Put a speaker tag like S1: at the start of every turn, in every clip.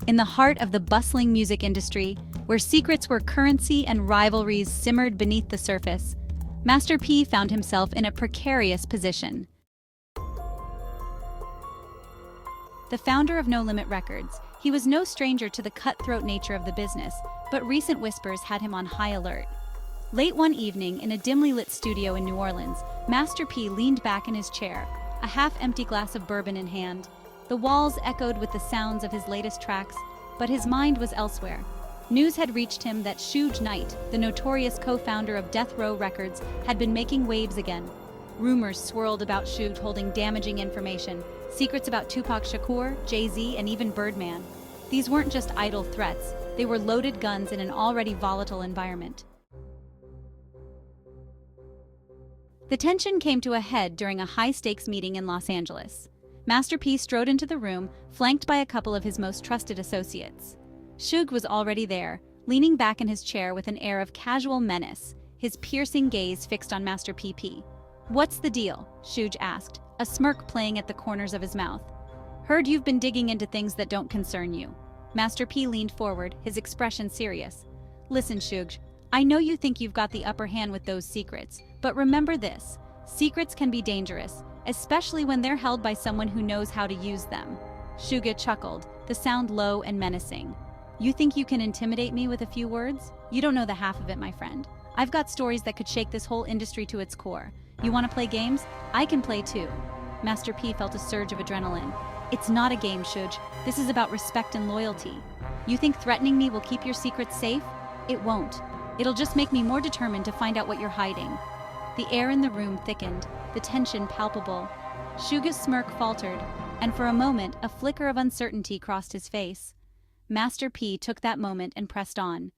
S1: In the heart of the bustling music industry, where secrets were currency and rivalries simmered beneath the surface, Master P found himself in a precarious position. The founder of No Limit Records, he was no stranger to the cutthroat nature of the business, but recent whispers had him on high alert. Late one evening, in a dimly lit studio in New Orleans, Master P leaned back in his chair, a half-empty glass of bourbon in hand. The walls echoed with the sounds of his latest tracks, but his mind was elsewhere. News had reached him that Suge Knight, the notorious co-founder of Death Row Records, had been making waves again. Rumors swirled about Suge holding damaging information, secrets about Tupac Shakur, Jay-Z, and even Birdman. These weren't just idle threats, they were loaded guns in an already volatile environment. The tension came to a head during a high-stakes meeting in Los Angeles. Master P strode into the room, flanked by a couple of his most trusted associates. Suge was already there, leaning back in his chair with an air of casual menace, his piercing gaze fixed on Master PP. "What's the deal?" Suge asked, a smirk playing at the corners of his mouth. "Heard you've been digging into things that don't concern you." Master P leaned forward, his expression serious. "Listen, Suge, I know you think you've got the upper hand with those secrets, but remember this, secrets can be dangerous, especially when they're held by someone who knows how to use them." Suge chuckled, the sound low and menacing. "You think you can intimidate me with a few words? You don't know the half of it, my friend. I've got stories that could shake this whole industry to its core. You want to play games? I can play too." Master P felt a surge of adrenaline. "It's not a game, Suge. This is about respect and loyalty. You think threatening me will keep your secrets safe? It won't. It'll just make me more determined to find out what you're hiding." The air in the room thickened, the tension palpable. Suge's smirk faltered, and for a moment a flicker of uncertainty crossed his face. Master P took that moment and pressed on.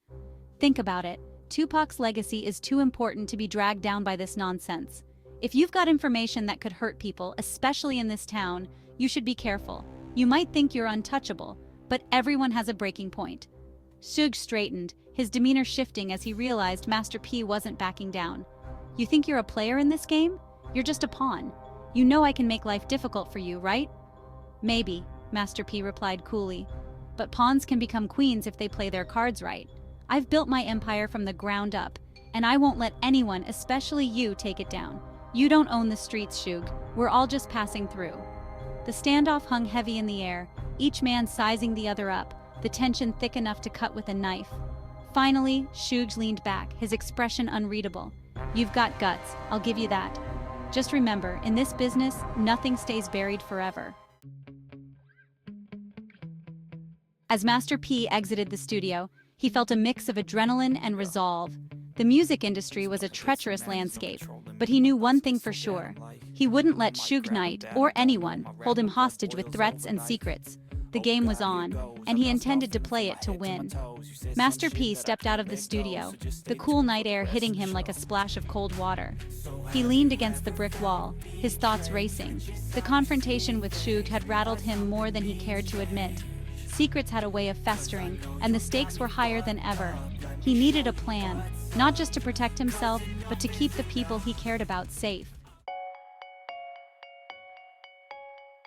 S1: "Think about it. Tupac's legacy is too important to be dragged down by this nonsense. If you've got information that could hurt people, especially in this town, you should be careful. You might think you're untouchable, but everyone has a breaking point." Suge straightened, his demeanor shifting as he realized Master P wasn't backing down. "You think you're a player in this game? You're just a pawn. You know I can make life difficult for you, right?" "Maybe," Master P replied coolly. "But pawns can become queens if they play their cards right. I've built my empire from the ground up, and I won't let anyone, especially you, take it down. You don't own the streets, Suge. We're all just passing through." The standoff hung heavy in the air, each man sizing the other up, the tension thick enough to cut with a knife. Finally, Suge leaned back, his expression unreadable. "You've got guts, I'll give you that. Just remember, in this business, nothing stays buried forever." As Master P exited the studio, he felt a mix of adrenaline and resolve. The music industry was a treacherous landscape, but he knew one thing for sure. He wouldn't let Suge Knight, or anyone, hold him hostage with threats and secrets. The game was on, and he intended to play it to win. Master P stepped out of the studio, the cool night air hitting him like a splash of cold water. He leaned against the brick wall, his thoughts racing. The confrontation with Suge had rattled him more than he cared to admit. Secrets had a way of festering, and the stakes were higher than ever. He needed a plan, not just to protect himself, but to keep the people he cared about safe.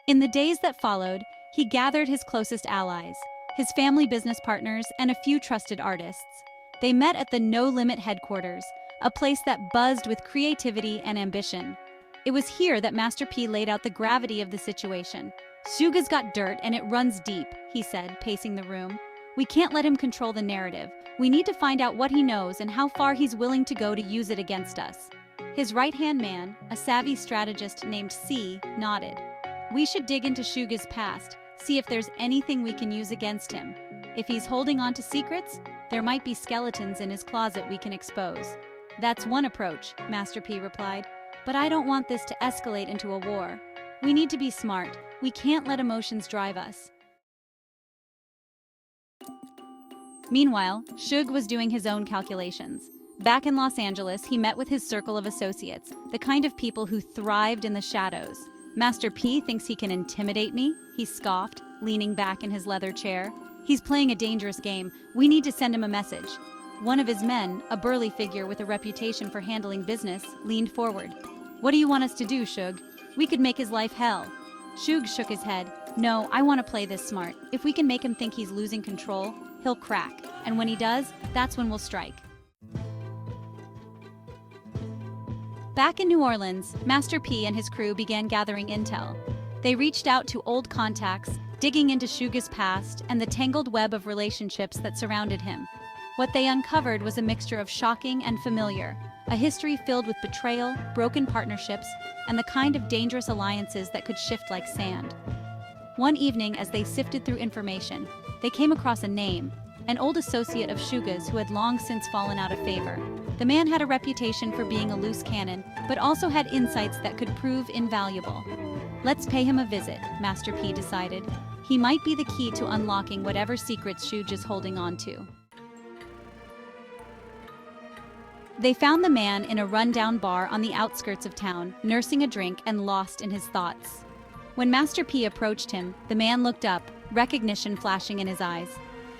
S1: In the days that followed, he gathered his closest allies, his family business partners, and a few trusted artists. They met at the No Limit headquarters, a place that buzzed with creativity and ambition. It was here that Master P laid out the gravity of the situation. "Suge's got dirt and it runs deep," he said, pacing the room. "We can't let him control the narrative. We need to find out what he knows and how far he's willing to go to use it against us." His right-hand man, a savvy strategist named C, nodded. "We should dig into Suge's past, see if there's anything we can use against him. If he's holding on to secrets, there might be skeletons in his closet we can expose." "That's one approach," Master P replied. "But I don't want this to escalate into a war. We need to be smart. We can't let emotions drive us." Meanwhile, Suge was doing his own calculations. Back in Los Angeles, he met with his circle of associates, the kind of people who thrived in the shadows. "Master P thinks he can intimidate me?" he scoffed, leaning back in his leather chair. "He's playing a dangerous game. We need to send him a message." One of his men, a burly figure with a reputation for handling business, leaned forward. "What do you want us to do, Suge? We could make his life hell." Suge shook his head. No, I want to play this smart. If we can make him think he's losing control, he'll crack. And when he does, that's when we'll strike. Back in New Orleans, Master P and his crew began gathering intel. They reached out to old contacts, digging into Suge's past and the tangled web of relationships that surrounded him. What they uncovered was a mixture of shocking and familiar, a history filled with betrayal, broken partnerships, and the kind of dangerous alliances that could shift like sand. One evening, as they sifted through information, they came across a name, an old associate of Suge's who had long since fallen out of favor. The man had a reputation for being a loose cannon, but also had insights that could prove invaluable. Let's pay him a visit, Master P decided. He might be the key to unlocking whatever secrets Suge is holding on to. They found the man in a rundown bar on the outskirts of town, nursing a drink and lost in his thoughts. When Master P approached him, the man looked up, recognition flashing in his eyes.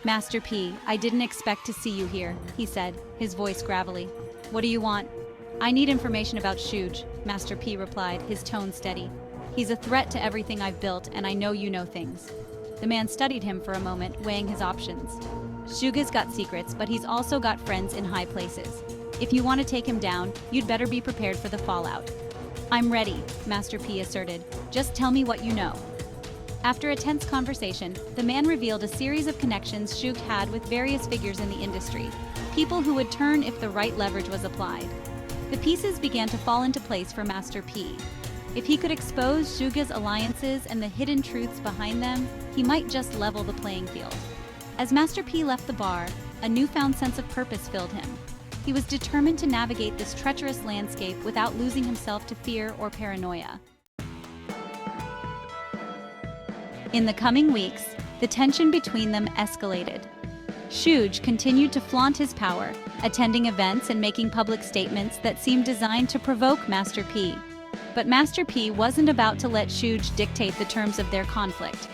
S1: "Master P, I didn't expect to see you here," he said, his voice gravelly. "What do you want?" "I need information about Suge," Master P replied, his tone steady. "He's a threat to everything I've built, and I know you know things." The man studied him for a moment, weighing his options. "Suge's got secrets, but he's also got friends in high places. If you want to take him down, you'd better be prepared for the fallout." "I'm ready," Master P asserted. "Just tell me what you know." After a tense conversation, the man revealed a series of connections Suge had with various figures in the industry, people who would turn if the right leverage was applied. The pieces began to fall into place for Master P. If he could expose Suge's alliances and the hidden truths behind them, he might just level the playing field. As Master P left the bar, a newfound sense of purpose filled him. He was determined to navigate this treacherous landscape without losing himself to fear or paranoia. In the coming weeks, the tension between them escalated. Suge continued to flaunt his power, attending events and making public statements that seemed designed to provoke Master P. But Master P wasn't about to let Suge dictate the terms of their conflict.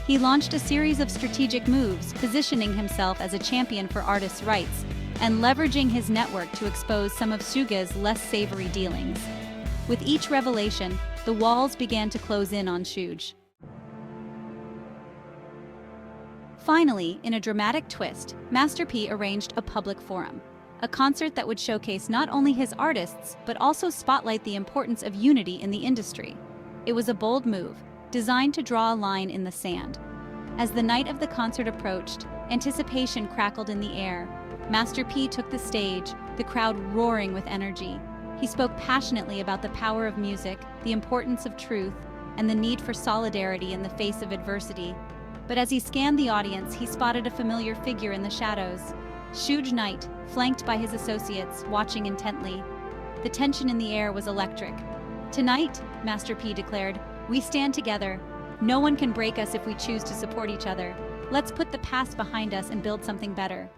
S1: He launched a series of strategic moves, positioning himself as a champion for artists' rights and leveraging his network to expose some of Suge's less savory dealings. With each revelation, the walls began to close in on Suge. Finally, in a dramatic twist, Master P arranged a public forum, a concert that would showcase not only his artists, but also spotlight the importance of unity in the industry. It was a bold move, designed to draw a line in the sand. As the night of the concert approached, anticipation crackled in the air. Master P took the stage, the crowd roaring with energy. He spoke passionately about the power of music, the importance of truth, and the need for solidarity in the face of adversity. But as he scanned the audience, he spotted a familiar figure in the shadows. Suge Knight, flanked by his associates, watching intently. The tension in the air was electric. "Tonight," Master P declared, "we stand together. No one can break us if we choose to support each other. Let's put the past behind us and build something better."